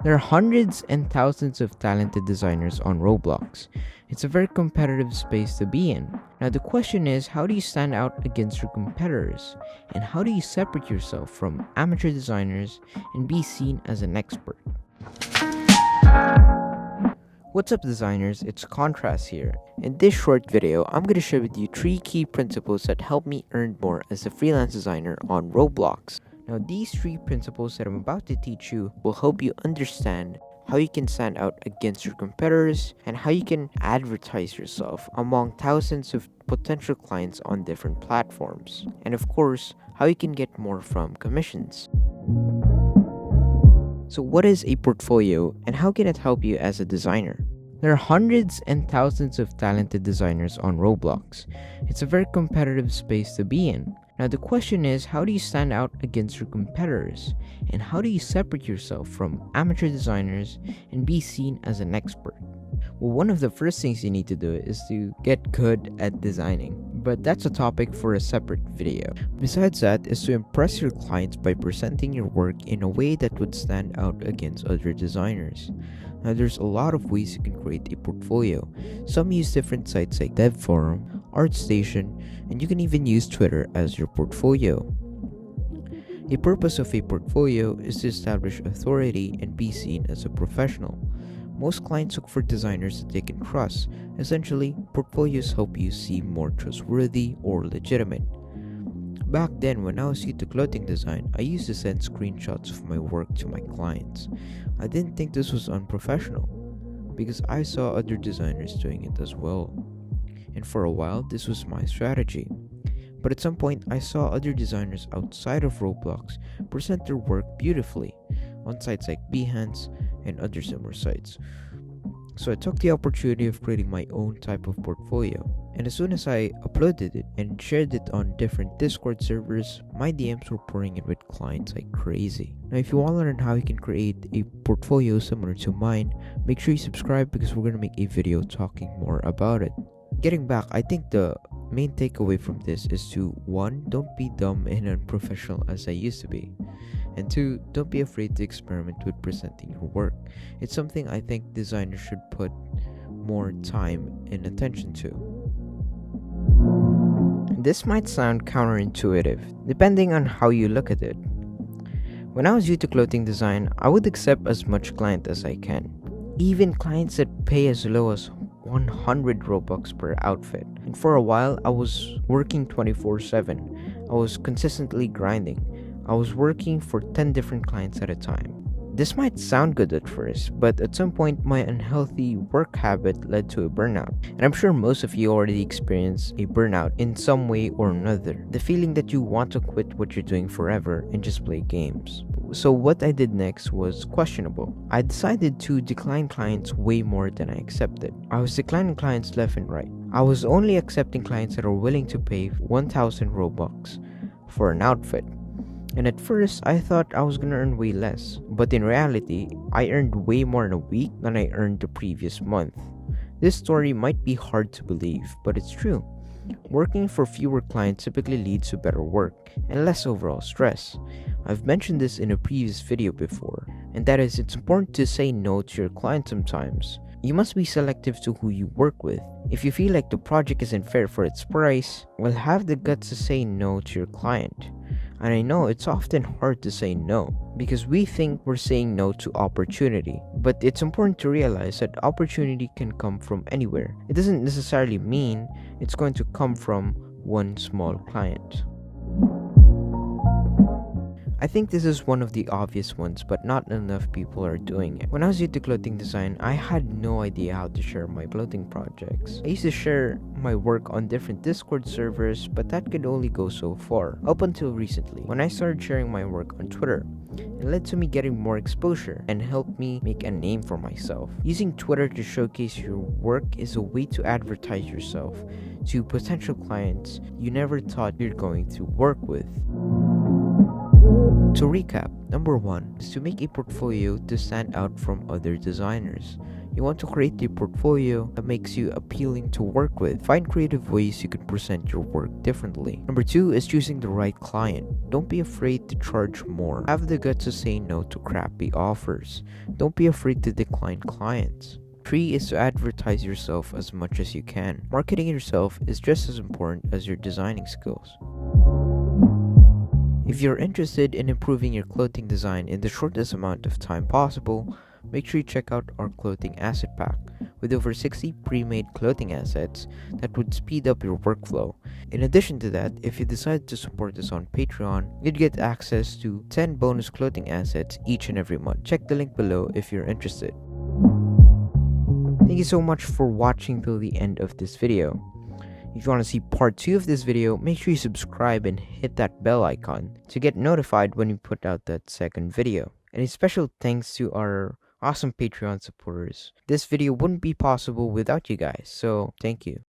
There are hundreds and thousands of talented designers on Roblox. It's a very competitive space to be in. Now the question is, how do you stand out against your competitors? And how do you separate yourself from amateur designers and be seen as an expert? What's up designers, it's Contrast here. In this short video, I'm going to share with you 3 key principles that help me earn more as a freelance designer on Roblox. Now these 3 principles that I'm about to teach you will help you understand how you can stand out against your competitors and how you can advertise yourself among thousands of potential clients on different platforms. And of course, how you can get more from commissions. So what is a portfolio and how can it help you as a designer? There are hundreds and thousands of talented designers on Roblox. It's a very competitive space to be in. Now the question is, how do you stand out against your competitors? And how do you separate yourself from amateur designers and be seen as an expert? Well, one of the first things you need to do is to get good at designing. But that's a topic for a separate video. Besides that is to impress your clients by presenting your work in a way that would stand out against other designers. Now there's a lot of ways you can create a portfolio. Some use different sites like DevForum, ArtStation, and you can even use Twitter as your portfolio. The purpose of a portfolio is to establish authority and be seen as a professional. Most clients look for designers that they can trust. Essentially, portfolios help you seem more trustworthy or legitimate. Back then, when I was new to clothing design, I used to send screenshots of my work to my clients. I didn't think this was unprofessional because I saw other designers doing it as well. And for a while, this was my strategy. But at some point, I saw other designers outside of Roblox present their work beautifully on sites like Behance and other similar sites. So I took the opportunity of creating my own type of portfolio. And as soon as I uploaded it and shared it on different Discord servers, my DMs were pouring in with clients like crazy. Now if you want to learn how you can create a portfolio similar to mine, make sure you subscribe because we're going to make a video talking more about it. Getting back, I think the main takeaway from this is to 1. Don't be dumb and unprofessional as I used to be. And 2. Don't be afraid to experiment with presenting your work. It's something I think designers should put more time and attention to. This might sound counterintuitive, depending on how you look at it. When I was new to clothing design, I would accept as much client as I can. Even clients that pay as low as 100 Robux per outfit. And for a while, I was working 24/7. I was consistently grinding. I was working for 10 different clients at a time. This might sound good at first, but at some point, my unhealthy work habit led to a burnout. And I'm sure most of you already experienced a burnout in some way or another. The feeling that you want to quit what you're doing forever and just play games. So what I did next was questionable. I decided to decline clients way more than I accepted. I was declining clients left and right. I was only accepting clients that are willing to pay 1,000 Robux for an outfit. And at first, I thought I was gonna earn way less. But in reality, I earned way more in a week than I earned the previous month. This story might be hard to believe, but it's true. Working for fewer clients typically leads to better work and less overall stress. I've mentioned this in a previous video before, and that is it's important to say no to your client sometimes. You must be selective to who you work with. If you feel like the project isn't fair for its price, well, have the guts to say no to your client. And I know it's often hard to say no because we think we're saying no to opportunity. But it's important to realize that opportunity can come from anywhere. It doesn't necessarily mean it's going to come from one small client. I think this is one of the obvious ones, but not enough people are doing it. When I was into clothing design, I had no idea how to share my clothing projects. I used to share my work on different Discord servers, but that could only go so far. Up until recently, when I started sharing my work on Twitter, it led to me getting more exposure and helped me make a name for myself. Using Twitter to showcase your work is a way to advertise yourself to potential clients you never thought you're going to work with. To recap, number 1 is to make a portfolio to stand out from other designers. You want to create a portfolio that makes you appealing to work with. Find creative ways you can present your work differently. Number 2 is choosing the right client. Don't be afraid to charge more. Have the guts to say no to crappy offers. Don't be afraid to decline clients. 3 is to advertise yourself as much as you can. Marketing yourself is just as important as your designing skills. If you're interested in improving your clothing design in the shortest amount of time possible, make sure you check out our clothing asset pack with over 60 pre-made clothing assets that would speed up your workflow. In addition to that, if you decide to support us on Patreon, you'd get access to 10 bonus clothing assets each and every month. Check the link below if you're interested. Thank you so much for watching till the end of this video. If you want to see part 2 of this video, make sure you subscribe and hit that bell icon to get notified when we put out that second video. And a special thanks to our awesome Patreon supporters. This video wouldn't be possible without you guys, so thank you.